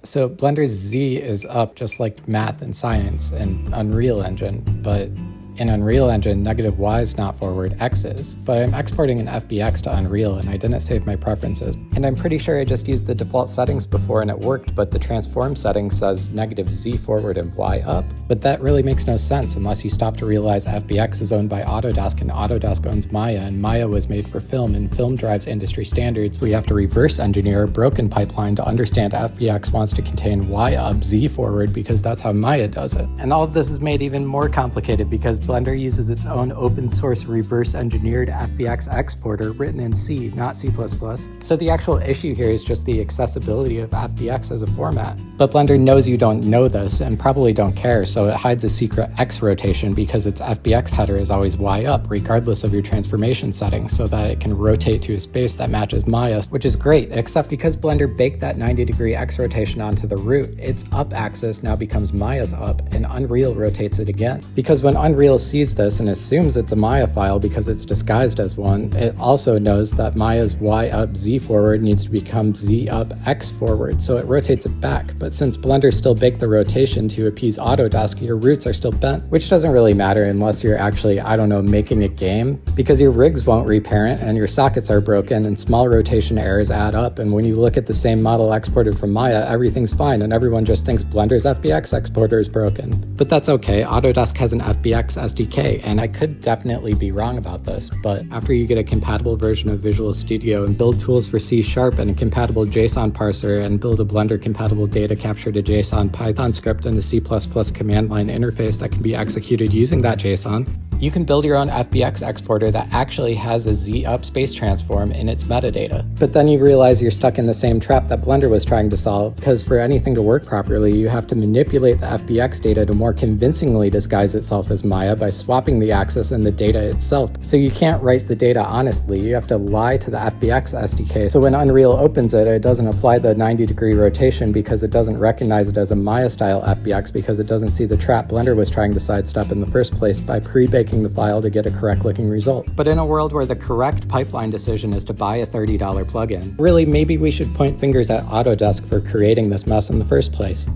So Blender's Z is up just like math and science and Unreal Engine, but in Unreal Engine, negative Y is not forward, X is. But I'm exporting an FBX to Unreal and I didn't save my preferences. And I'm pretty sure I just used the default settings before and it worked, but the transform setting says negative Z forward and Y up. But that really makes no sense unless you stop to realize FBX is owned by Autodesk and Autodesk owns Maya, and Maya was made for film and film drives industry standards. We have to reverse engineer a broken pipeline to understand FBX wants to contain Y up, Z forward, because that's how Maya does it. And all of this is made even more complicated because Blender uses its own open source reverse engineered FBX exporter written in C, not C++. So the actual issue here is just the accessibility of FBX as a format. But Blender knows you don't know this and probably don't care, so it hides a secret X rotation because its FBX header is always Y up, regardless of your transformation settings, so that it can rotate to a space that matches Maya, which is great, except because Blender baked that 90-degree X rotation onto the root, its up axis now becomes Maya's up, and Unreal rotates it again. Because when Unreal sees this and assumes it's a Maya file because it's disguised as one, it also knows that Maya's Y up Z forward needs to become Z up X forward, so it rotates it back. But since Blender still baked the rotation to appease Autodesk, your roots are still bent, which doesn't really matter unless you're actually, I don't know, making a game, because your rigs won't reparent and your sockets are broken and small rotation errors add up, and when you look at the same model exported from Maya, everything's fine and everyone just thinks Blender's FBX exporter is broken. But that's okay, Autodesk has an FBX SDK, and I could definitely be wrong about this, but after you get a compatible version of Visual Studio and build tools for C# and a compatible JSON parser and build a Blender compatible data capture to JSON Python script and a C++ command line interface that can be executed using that JSON, you can build your own FBX exporter that actually has a Z up space transform in its metadata. But then you realize you're stuck in the same trap that Blender was trying to solve, because for anything to work properly, you have to manipulate the FBX data to more convincingly disguise itself as Maya by swapping the axis and the data itself. So you can't write the data honestly, you have to lie to the FBX SDK. So when Unreal opens it, it doesn't apply the 90-degree rotation because it doesn't recognize it as a Maya-style FBX because it doesn't see the trap Blender was trying to sidestep in the first place by pre-baking the file to get a correct looking result. But in a world where the correct pipeline decision is to buy a $30 plugin, really maybe we should point fingers at Autodesk for creating this mess in the first place.